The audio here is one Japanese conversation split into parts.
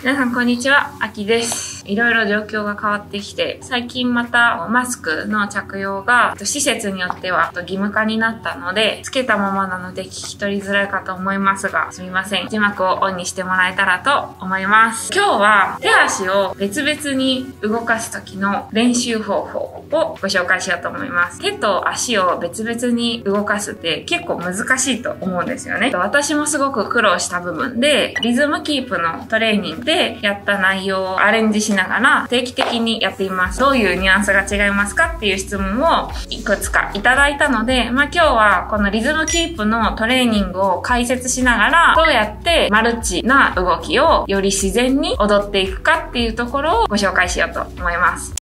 皆さんこんにちは、あきです。いろいろ状況が変わってきて、最近またマスクの着用が施設によっては義務化になったので、つけたままなので聞き取りづらいかと思いますが、すみません。字幕をオンにしてもらえたらと思います。今日は手足を別々に動かす時の練習方法をご紹介しようと思います。手と足を別々に動かすって結構難しいと思うんですよね。私もすごく苦労した部分で、リズムキープのトレーニングでやった内容をアレンジしながら定期的にやっています。どういうニュアンスが違いますかっていう質問をいくつかいただいたので、今日はこのリズムキープのトレーニングを解説しながら、どうやってマルチな動きをより自然に踊っていくかっていうところをご紹介しようと思います。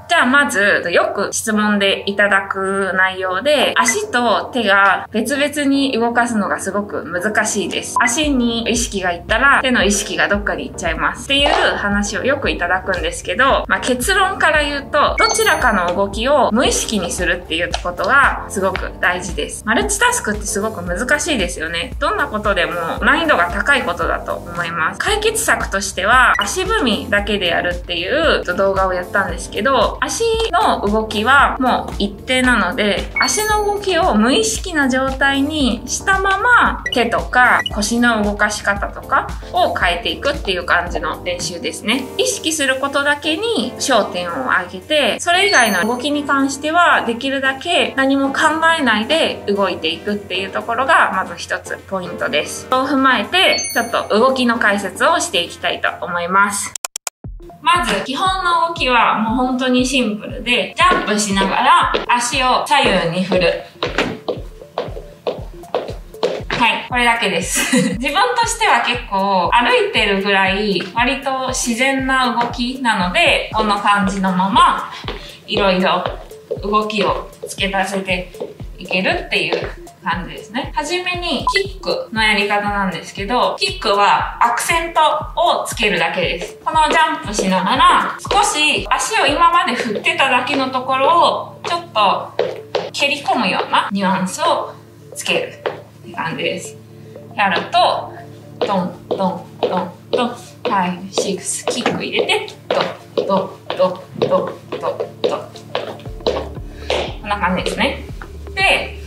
じゃあまず、よく質問でいただく内容で、足と手が別々に動かすのがすごく難しいです。足に意識がいったら、手の意識がどっかに行っちゃいますっていう話をよくいただくんですけど、結論から言うと、どちらかの動きを無意識にするっていうことがすごく大事です。マルチタスクってすごく難しいですよね。どんなことでも難易度が高いことだと思います。解決策としては、足踏みだけでやるっていう動画をやったんですけど、足の動きはもう一定なので、足の動きを無意識な状態にしたまま手とか腰の動かし方とかを変えていくっていう感じの練習ですね。意識することだけに焦点を上げて、それ以外の動きに関してはできるだけ何も考えないで動いていくっていうところがまず一つポイントです。そう踏まえてちょっと動きの解説をしていきたいと思います。まず基本の動きはもう本当にシンプルで、ジャンプしながら足を左右に振る。はい、これだけです。自分としては結構歩いてるぐらい割と自然な動きなので、この感じのままいろいろ動きを付け足せていけるっていう感じですね。はじめにキックのやり方なんですけど、キックはアクセントをつけるだけです。このジャンプしながら少し足を今まで振ってただけのところをちょっと蹴り込むようなニュアンスをつけるって感じです。やると、ドン、ドン、ドン、ドン、5、6、キック入れて、ド、ド、ド、ド、ド、ド。こんな感じですね。で、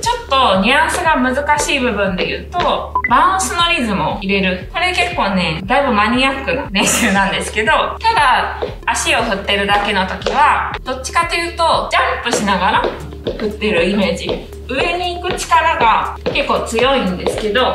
ちょっとニュアンスが難しい部分で言うと、バウンスのリズムを入れる。これ結構ね、だいぶマニアックな練習なんですけど、ただ足を振ってるだけの時は、どっちかというと、ジャンプしながら振ってるイメージ。上に行く力が結構強いんですけど、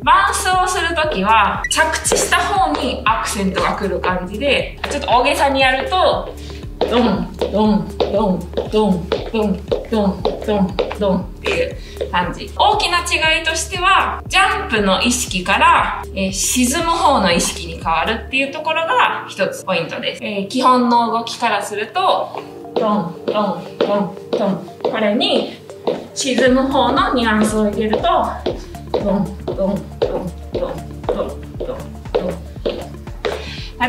バウンスをするときは、着地した方にアクセントが来る感じで、ちょっと大げさにやると、ドン、ドン、ドン、ドン、ドン、ドン、ドン、ドンっていう感じ。大きな違いとしては、ジャンプの意識から、沈む方の意識に変わるっていうところが一つポイントです。基本の動きからすると、ドン、ドン、ドン、ドン。これに沈む方のニュアンスを入れると、ドン、ドン、ドン、ドン、ドン、ドン、ドン。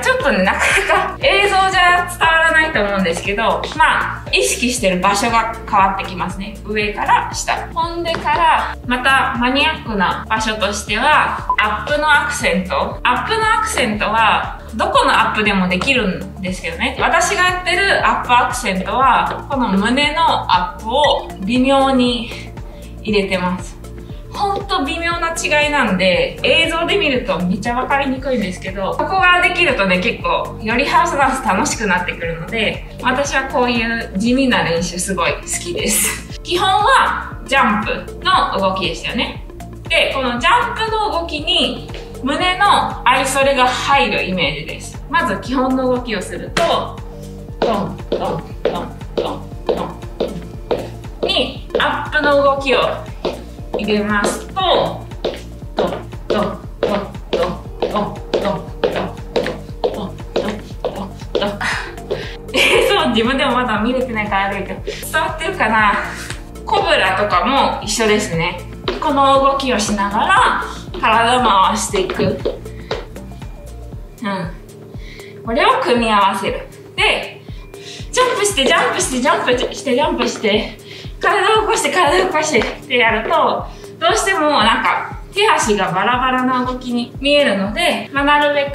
ちょっとね、なかなか映像じゃ伝わらないと思うんですけど、意識してる場所が変わってきますね。上から下。ほんでから、またマニアックな場所としては、アップのアクセント。アップのアクセントは、どこのアップでもできるんですけどね。私がやってるアップアクセントは、この胸のアップを微妙に入れてます。ほんと微妙な違いなんで、映像で見るとめっちゃ分かりにくいんですけど、ここができるとね、結構、よりハウスダンス楽しくなってくるので、私はこういう地味な練習すごい好きです。基本は、ジャンプの動きですよね。で、このジャンプの動きに、胸のアイソレが入るイメージです。まず基本の動きをすると、ドン、ドン、ドン、ドン、ドン。に、アップの動きを入れますと、ドン、ドン、ドン、ドン、ドン、ドン、ドン、ドン、ドン、ドン、ドン。そう、自分でもまだ見れてないからあるけど、伝わってるかな？コブラとかも一緒ですね。この動きをしながら、体回していく。これを組み合わせる。で、ジャンプして、ジャンプして、ジャンプして、ジャンプして、体を起こして、体を起こしてってやると、どうしてもなんか手足がバラバラな動きに見えるので、なるべく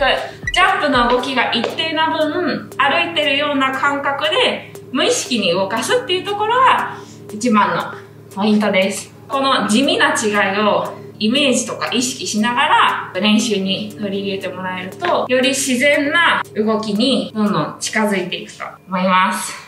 ジャンプの動きが一定な分、歩いてるような感覚で無意識に動かすっていうところが一番のポイントです。この地味な違いをイメージとか意識しながら練習に取り入れてもらえると、より自然な動きにどんどん近づいていくと思います。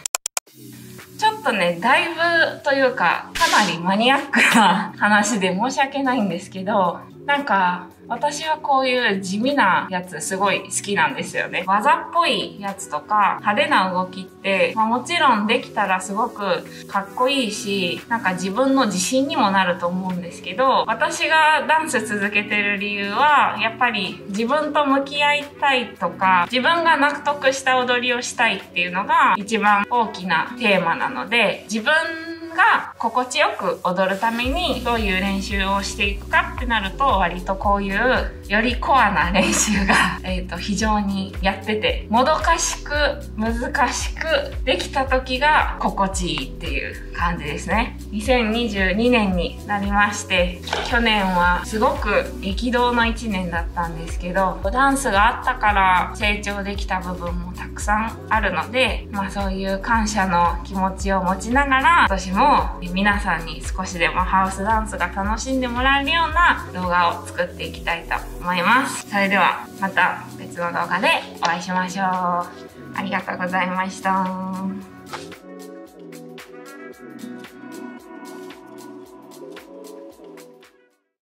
ちょっとね、だいぶというか、かなりマニアックな話で申し訳ないんですけど、なんか、私はこういう地味なやつすごい好きなんですよね。技っぽいやつとか派手な動きって、もちろんできたらすごくかっこいいし、なんか自分の自信にもなると思うんですけど、私がダンス続けてる理由は、やっぱり自分と向き合いたいとか、自分が納得した踊りをしたいっていうのが一番大きなテーマなので、自分が心地よく踊るためにどういう練習をしていくかってなると、割とこういうよりコアな練習が非常にやってて、もどかしく難しくできた時が心地いいっていう感じですね。2022年になりまして、去年はすごく激動の1年だったんですけど、ダンスがあったから成長できた部分もたくさんあるので、そういう感謝の気持ちを持ちながら、私も皆さんに少しでもハウスダンスが楽しんでもらえるような動画を作っていきたいと思います。それではまた別の動画でお会いしましょう。ありがとうございました。